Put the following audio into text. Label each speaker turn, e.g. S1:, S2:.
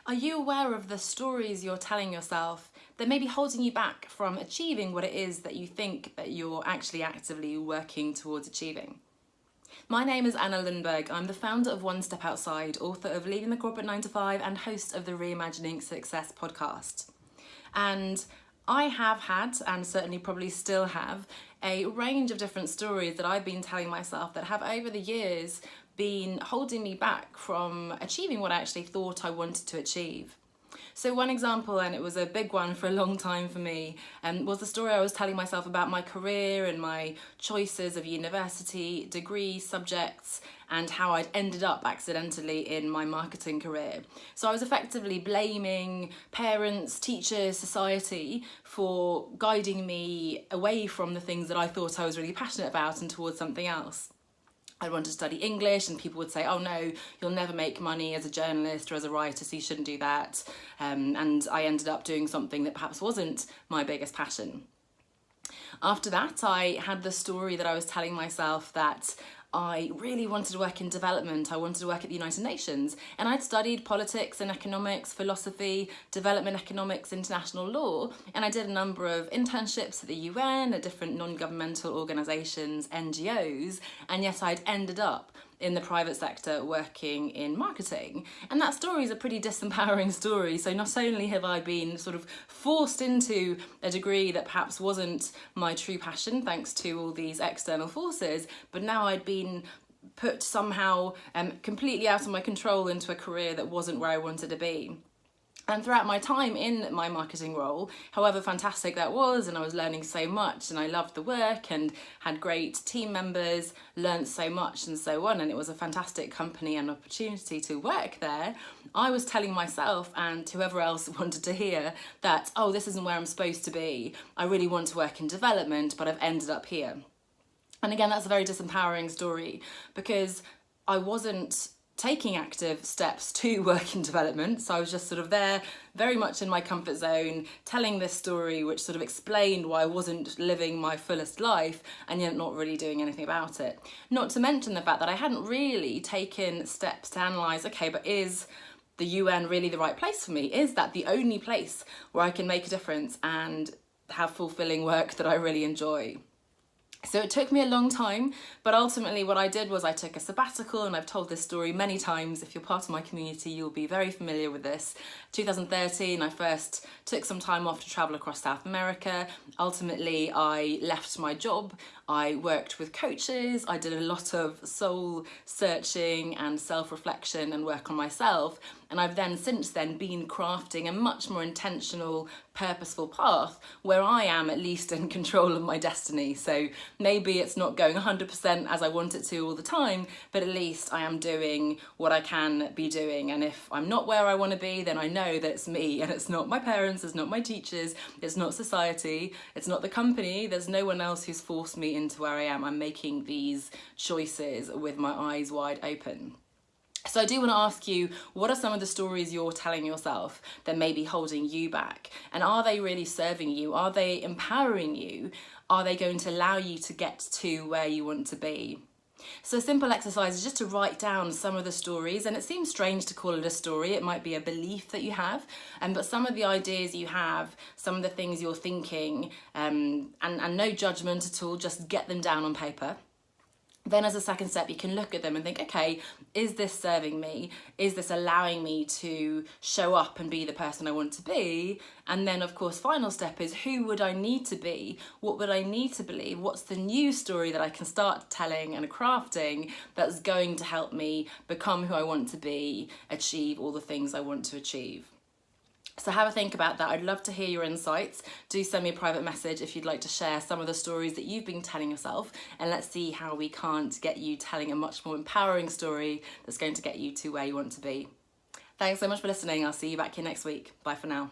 S1: Are you aware of the stories you're telling yourself that may be holding you back from achieving what it is that you think that you're actually actively working towards achieving? My name is Anna Lundberg. I'm the founder of One Step Outside, author of Leaving the Corporate 9 to 5 and host of the Reimagining Success podcast. And I have had, and certainly probably still have, a range of different stories that I've been telling myself that have over the years been holding me back from achieving what I actually thought I wanted to achieve. So one example, and it was a big one for a long time for me, was the story I was telling myself about my career and my choices of university, degree, subjects, and how I'd ended up accidentally in my marketing career. So I was effectively blaming parents, teachers, society for guiding me away from the things that I thought I was really passionate about and towards something else. I wanted to study English and people would say, oh no, you'll never make money as a journalist or as a writer, so you shouldn't do that. And I ended up doing something that perhaps wasn't my biggest passion. After that, I had the story that I was telling myself that I really wanted to work in development. I wanted to work at the United Nations, and I'd studied politics and economics, philosophy, development economics, international law, and I did a number of internships at the UN, at different non-governmental organisations, NGOs, and yet I'd ended up in the private sector working in marketing. And that story is a pretty disempowering story. So not only have I been sort of forced into a degree that perhaps wasn't my true passion thanks to all these external forces, but now I'd been put somehow completely out of my control into a career that wasn't where I wanted to be. And throughout my time in my marketing role, however fantastic that was, and I was learning so much and I loved the work and had great team members, learned so much and so on, and it was a fantastic company and opportunity to work there, I was telling myself and whoever else wanted to hear that, oh, this isn't where I'm supposed to be. I really want to work in development, but I've ended up here. And again, that's a very disempowering story because I wasn't taking active steps to work in development. So I was just sort of there, very much in my comfort zone, telling this story which sort of explained why I wasn't living my fullest life and yet not really doing anything about it. Not to mention the fact that I hadn't really taken steps to analyse, okay, but is the UN really the right place for me? Is that the only place where I can make a difference and have fulfilling work that I really enjoy? So it took me a long time, but ultimately what I did was I took a sabbatical, and I've told this story many times. If you're part of my community, you'll be very familiar with this. 2013, I first took some time off to travel across South America. Ultimately, I left my job. I worked with coaches. I did a lot of soul searching and self-reflection and work on myself. And I've then since then been crafting a much more intentional, purposeful path where I am at least in control of my destiny. So maybe it's not going 100% as I want it to all the time, but at least I am doing what I can be doing. And if I'm not where I want to be, then I know that it's me and it's not my parents, it's not my teachers, it's not society, it's not the company. There's no one else who's forced me into where I am. I'm making these choices with my eyes wide open. So I do want to ask you, what are some of the stories you're telling yourself that may be holding you back? And are they really serving you? Are they empowering you? Are they going to allow you to get to where you want to be? So a simple exercise is just to write down some of the stories, and it seems strange to call it a story. It might be a belief that you have, but some of the ideas you have, some of the things you're thinking, and no judgment at all, just get them down on paper. Then as a second step, you can look at them and think, okay, is this serving me? Is this allowing me to show up and be the person I want to be? And then of course, final step is, who would I need to be? What would I need to believe? What's the new story that I can start telling and crafting that's going to help me become who I want to be, achieve all the things I want to achieve? So have a think about that. I'd love to hear your insights. Do send me a private message if you'd like to share some of the stories that you've been telling yourself, and let's see how we can't get you telling a much more empowering story that's going to get you to where you want to be. Thanks so much for listening. I'll see you back here next week. Bye for now.